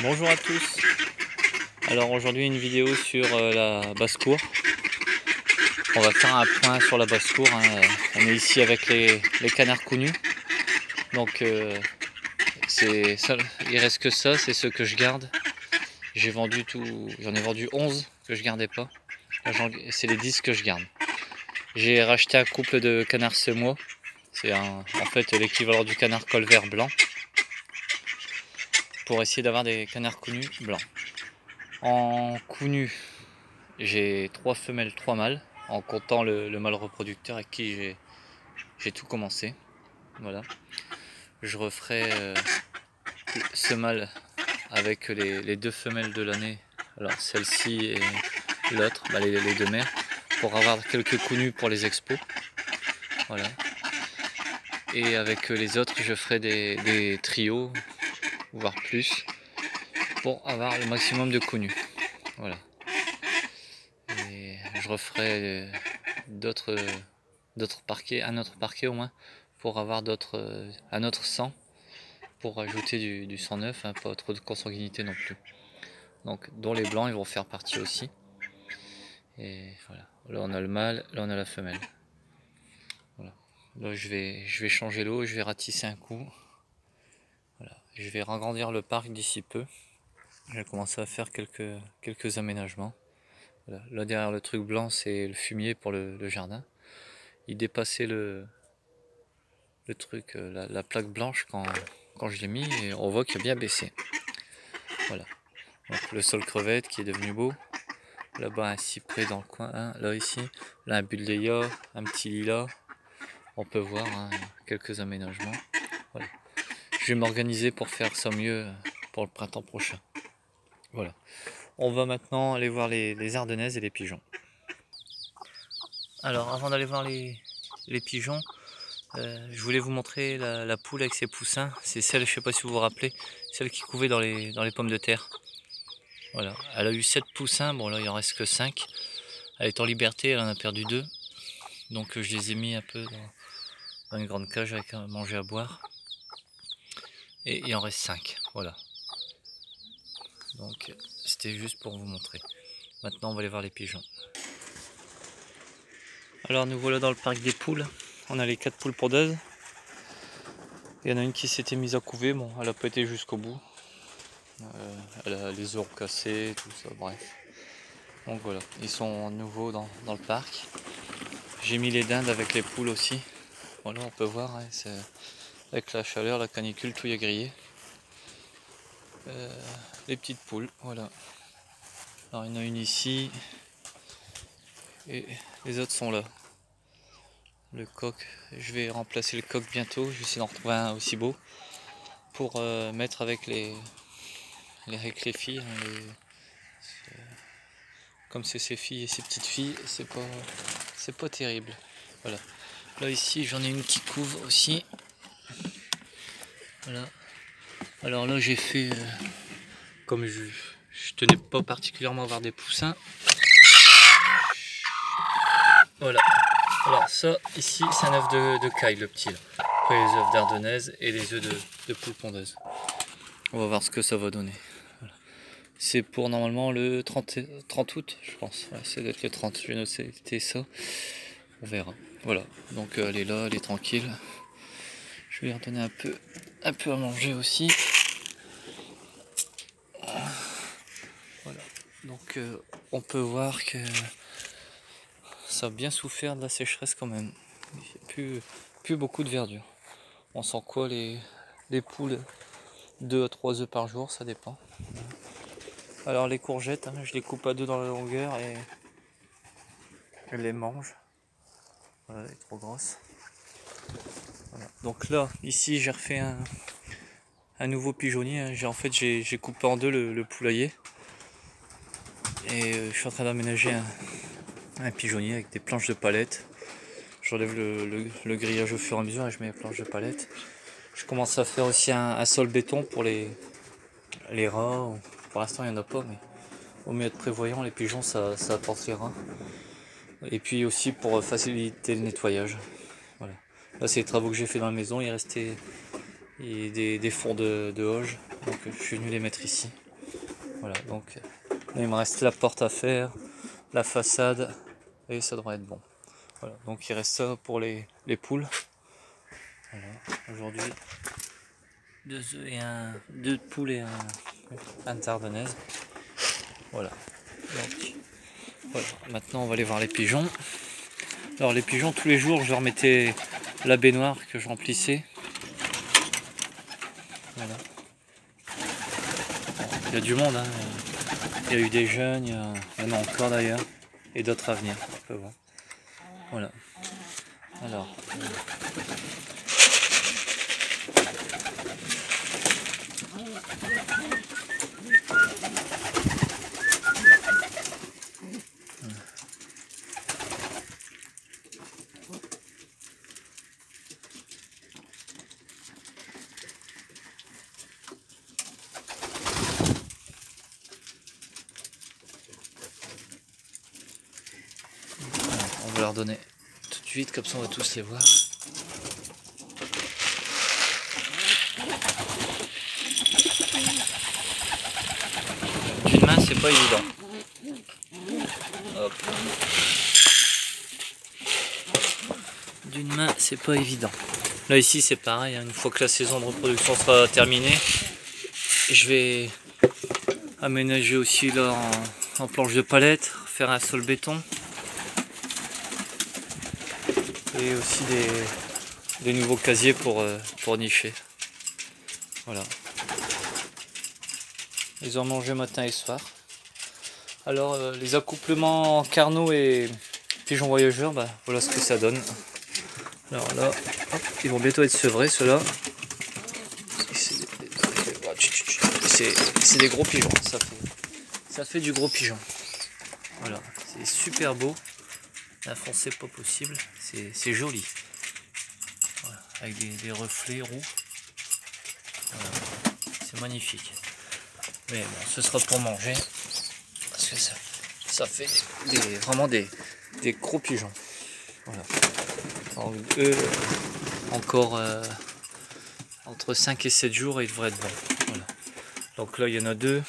Bonjour à tous. Alors aujourd'hui une vidéo sur la basse-cour. On va faire un point sur la basse-cour, hein. On est ici avec les canards cou nus. Donc c'est ça, il reste que ça, c'est ce que je garde. J'ai vendu tout, j'en ai vendu 11 que je gardais pas. C'est les 10 que je garde. J'ai racheté un couple de canards semois. C'est en fait l'équivalent du canard colvert blanc. Pour essayer d'avoir des canards cou nus blancs. En cou nu, j'ai 3 femelles, 3 mâles, en comptant le mâle reproducteur avec qui j'ai tout commencé. Voilà. Je referai ce mâle avec les 2 femelles de l'année, alors celle-ci et l'autre, les 2 mères, pour avoir quelques coups nus pour les expos. Voilà. Et avec les autres, je ferai des trios, voire plus, pour avoir le maximum de coups nus. Voilà. Et je referai d'autres parquets, un autre parquet au moins, pour avoir un autre sang, pour ajouter du sang neuf, hein, pas trop de consanguinité non plus. Donc dont les blancs ils vont faire partie aussi. Et voilà, là on a le mâle, là on a la femelle. Voilà. Là je vais changer l'eau, je vais ratisser un coup. Voilà. Je vais agrandir le parc d'ici peu. Je vais commencer à faire quelques aménagements. Voilà. Là derrière le truc blanc c'est le fumier pour le jardin. Il dépassait le truc, la plaque blanche quand je l'ai mis, et on voit qu'il a bien baissé. Voilà. Donc le sol crevette qui est devenu beau. Là-bas un cyprès dans le coin, hein. Là ici, là un buddleia, un petit lilas. On peut voir, hein, quelques aménagements. Voilà. Je vais m'organiser pour faire ça mieux pour le printemps prochain. Voilà. On va maintenant aller voir les ardennaises et les pigeons. Alors avant d'aller voir les pigeons, je voulais vous montrer la poule avec ses poussins. C'est celle, je sais pas si vous vous rappelez, celle qui couvait dans les pommes de terre. Voilà, elle a eu 7 poussins, bon là il en reste que 5. Elle est en liberté, elle en a perdu 2. Donc je les ai mis un peu dans une grande cage avec à manger, à boire. Et il en reste 5, voilà. Donc c'était juste pour vous montrer. Maintenant on va aller voir les pigeons. Alors nous voilà dans le parc des poules. On a les 4 poules pondeuses. Il y en a une qui s'était mise à couver, bon elle n'a pas été jusqu'au bout. Elle a les œufs cassés, tout ça, bref. Donc voilà, ils sont nouveaux dans le parc. J'ai mis les dindes avec les poules aussi. Voilà, on peut voir, hein, avec la chaleur, la canicule, tout y est grillé. Les petites poules, voilà. Alors il y en a une ici. Et les autres sont là. Le coq, je vais remplacer le coq bientôt. Je vais essayer d'en retrouver un aussi beau. Pour mettre avec les filles. Hein, comme c'est ses filles et ses petites filles, c'est pas terrible. Voilà. Là ici j'en ai une qui couvre aussi. Voilà. Alors là j'ai fait comme je tenais pas particulièrement à avoir des poussins. Voilà. Alors ça ici c'est un œuf de caille, le petit là. Après les œufs d'ardennaise et les œufs de poule pondeuse. On va voir ce que ça va donner. Voilà. C'est pour normalement le 30 août je pense. Ouais, ça doit être le 30, je vais noter ça. On verra. Voilà. Donc elle est là, elle est tranquille. Je vais lui redonner un peu à manger aussi. Voilà. Donc on peut voir que ça a bien souffert de la sécheresse quand même. Il n'y a plus beaucoup de verdure. On sent quoi les poules, 2 à 3 œufs par jour, ça dépend. Alors les courgettes, hein, je les coupe à 2 dans la longueur et je les mange. Voilà, elle est trop grosse. Voilà. Donc là, ici j'ai refait un nouveau pigeonnier. Hein. J'ai coupé en 2 le poulailler. Et je suis en train d'aménager un pigeonnier avec des planches de palette. J'enlève le grillage au fur et à mesure et je mets les planches de palette. Je commence à faire aussi un sol béton pour les rats. Pour l'instant il n'y en a pas, mais au mieux être prévoyant, les pigeons ça apporte les rats. Et puis aussi pour faciliter le nettoyage. Voilà. Là c'est les travaux que j'ai fait dans la maison, il restait des fonds de hoge, donc je suis venu les mettre ici. Voilà, donc là, il me reste la porte à faire, la façade, et ça devrait être bon. Voilà, donc il reste ça pour les poules. Voilà, aujourd'hui, 2 œufs et deux poules et un tardonnaise. Voilà. Donc, voilà. Maintenant, on va aller voir les pigeons. Alors les pigeons, tous les jours, je leur mettais la baignoire que je remplissais. Voilà. Il y a du monde, hein. Il y a eu des jeunes, il y en a encore d'ailleurs, et d'autres à venir. On peut voir. Voilà. Alors. On va leur donner tout de suite, comme ça on va tous les voir. D'une main, c'est pas évident. Hop. D'une main, c'est pas évident. Là ici c'est pareil, hein. Une fois que la saison de reproduction sera terminée, je vais aménager aussi là en planche de palette, faire un sol béton. Et aussi des nouveaux casiers pour nicher. Voilà. Ils ont mangé matin et soir. Alors les accouplements carnot et pigeons voyageurs, bah, voilà ce que ça donne. Alors là, hop, ils vont bientôt être sevrés ceux-là. C'est des gros pigeons, ça fait du gros pigeon. Voilà, c'est super beau. La foncée pas possible, c'est joli. Voilà, avec des reflets roux. Voilà, c'est magnifique. Mais bon, ce sera pour manger. Parce que ça fait vraiment des gros pigeons. Voilà. Alors, eux, encore entre 5 et 7 jours, ils devraient être bons. Voilà. Donc là, il y en a deux.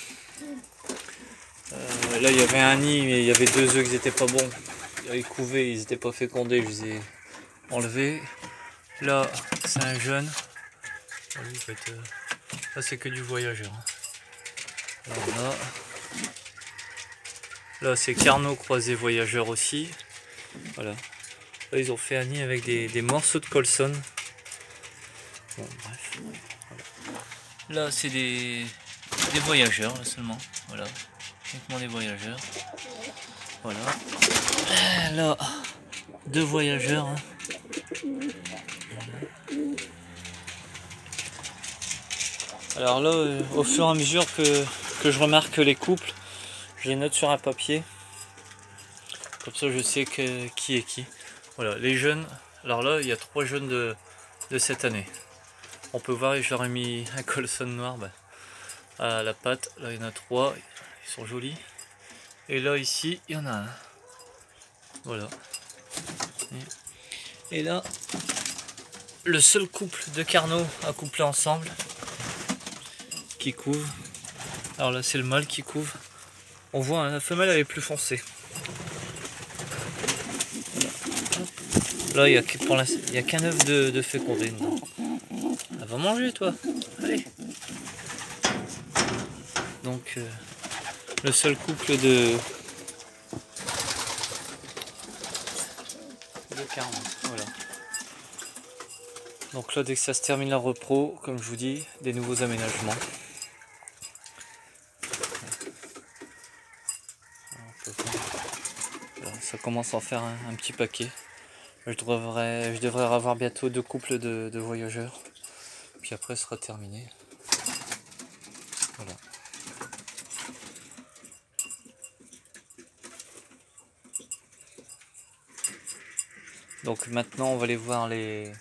Là, il y avait un nid, mais il y avait 2 œufs qui n'étaient pas bons. Ils couvaient, ils n'étaient pas fécondés, je les ai enlevés. Là, c'est un jeune. Là, c'est que du voyageur. Alors là, c'est carnot croisé voyageur aussi. Voilà. Là, ils ont fait un nid avec des morceaux de colson. Bon, bref. Voilà. Là, c'est des voyageurs là, seulement. Voilà. Uniquement des voyageurs. Voilà. Là, 2 voyageurs. Hein. Voilà. Alors là, au fur et à mesure que je remarque les couples, je les note sur un papier. Comme ça, je sais qui est qui. Voilà, les jeunes. Alors là, il y a 3 jeunes de cette année. On peut voir, je leur ai mis un colson noir à la patte. Là, il y en a 3. Ils sont jolis. Et là, ici, il y en a un. Voilà. Et là, le seul couple de carnot accouplés ensemble qui couve. Alors là, c'est le mâle qui couve. On voit, hein, la femelle elle est plus foncée. Là, il n'y a qu'un œuf de fécondé dedans. Elle va manger, toi. Allez. Donc, le seul couple de carnot. Voilà. Donc là, dès que ça se termine la repro, comme je vous dis, des nouveaux aménagements. Voilà, ça commence à en faire un petit paquet. Je devrais avoir bientôt 2 couples de voyageurs. Puis après, ce sera terminé. Voilà. Donc maintenant, on va aller voir les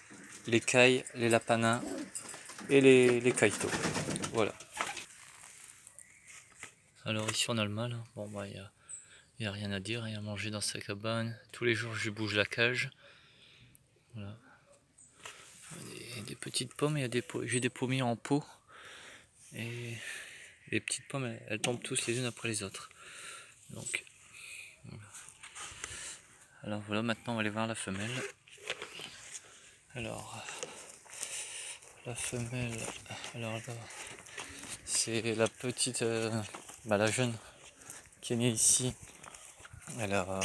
cailles, les lapanins et les caïtos. Voilà. Alors ici, on a le mâle. Bon, bah, il n'y a rien à dire, il y a à manger dans sa cabane. Tous les jours, je bouge la cage. Voilà. Des petites pommes, j'ai des pommiers en pot. Et les petites pommes, elles tombent tous les unes après les autres. Donc, voilà. Alors voilà, maintenant on va aller voir la femelle. Alors, la femelle, alors là, c'est la petite, la jeune qui est née ici. Elle a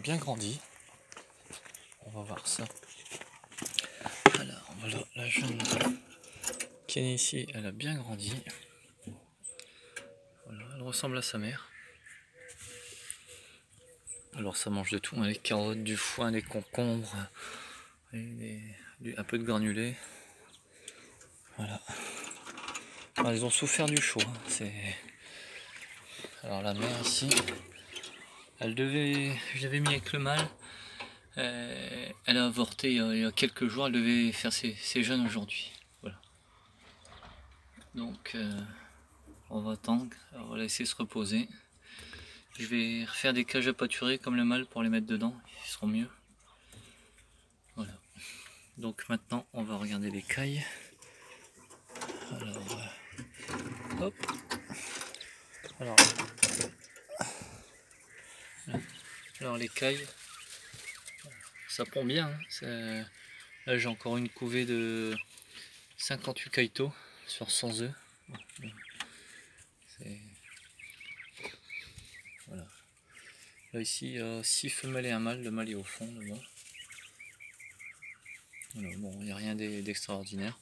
bien grandi. On va voir ça. Alors voilà, la jeune qui est née ici, elle a bien grandi. Voilà, elle ressemble à sa mère. Alors ça mange de tout, hein, les carottes, du foin, des concombres, un peu de granulés. Voilà. Alors, ils ont souffert du chaud. Hein, alors la mère ici, je l'avais mis avec le mâle. Elle a avorté il y a quelques jours, elle devait faire ses jeunes aujourd'hui. Voilà. Donc on va attendre, on va laisser se reposer. Je vais refaire des cages à pâturer comme le mâle pour les mettre dedans, ils seront mieux. Voilà. Donc maintenant on va regarder les cailles. Alors, hop. Alors les cailles, ça pond bien. Hein. Là j'ai encore une couvée de 58 caïtos sur 100 œufs. Voilà. Là ici il y a 6 femelles et un mâle, le mâle est au fond là-bas. Voilà, bon, il n'y a rien d'extraordinaire.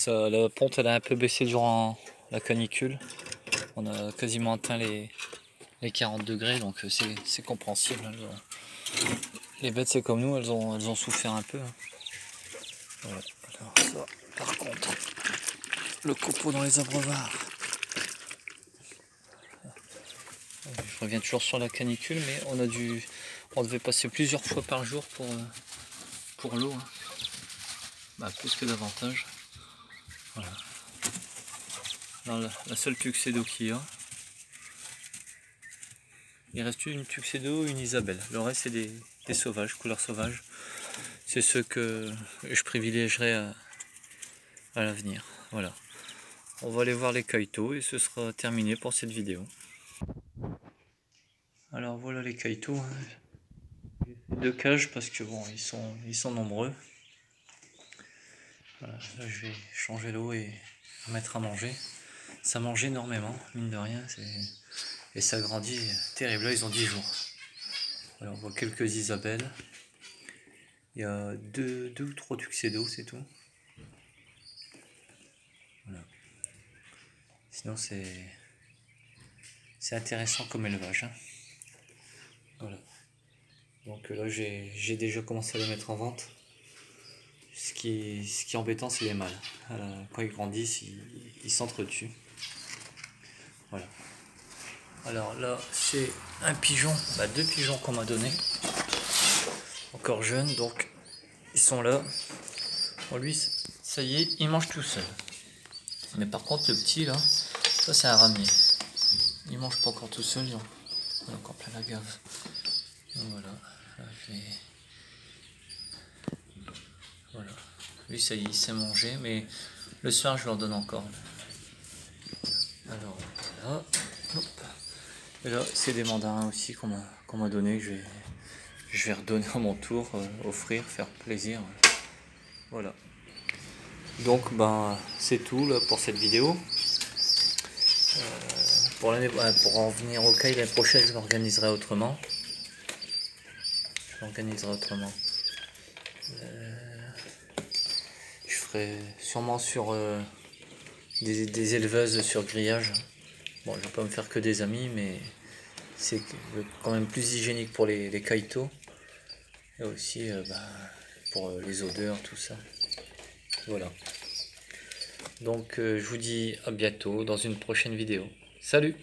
La ponte elle a un peu baissé durant la canicule. On a quasiment atteint les 40 degrés, donc c'est compréhensible. Hein. Les bêtes c'est comme nous, elles ont souffert un peu. Hein. Voilà. Alors ça, par contre, le copeau dans les abreuvoirs. Je reviens toujours sur la canicule, mais on devait passer plusieurs fois par jour pour l'eau. Hein. Plus que davantage. Voilà. Alors, la seule tuxedo qu'il y a, il reste une tuxedo, une Isabelle. Le reste c'est des sauvages, couleurs sauvages. C'est ceux que je privilégierai à l'avenir. Voilà. On va aller voir les caïtos et ce sera terminé pour cette vidéo. Alors voilà les caïtos. Hein. Deux cages parce que bon, ils sont nombreux. Voilà, là je vais changer l'eau et mettre à manger. Ça mange énormément, mine de rien, et ça grandit terrible. Là ils ont 10 jours. Alors on voit quelques Isabelles. Il y a deux ou trois tuxedos, c'est tout. Voilà. Sinon c'est intéressant comme élevage. Hein. Voilà. Donc là j'ai déjà commencé à les mettre en vente. Ce qui est embêtant c'est les mâles. Quand ils grandissent, ils s'entretuent. Voilà. Alors là c'est un pigeon, deux pigeons qu'on m'a donné. Encore jeunes, donc ils sont là. Bon lui, ça y est, il mange tout seul. Mais par contre le petit là, ça c'est un ramier. Il mange pas encore tout seul, il est encore plein la gave. Donc voilà. Voilà. Lui ça y est, il sait manger, mais le soir je leur donne encore. Alors voilà. Hop. Et là c'est des mandarins aussi qu'on m'a donné, que je vais redonner à mon tour, offrir, faire plaisir. Voilà. Donc c'est tout là, pour cette vidéo. Pour en venir au caille l'année prochaine, je m'organiserai autrement. Je ferai sûrement sur des éleveuses sur grillage. Bon, je vais pas me faire que des amis, mais c'est quand même plus hygiénique pour les caïtos. Et aussi pour les odeurs, tout ça. Voilà. Donc je vous dis à bientôt dans une prochaine vidéo. Salut!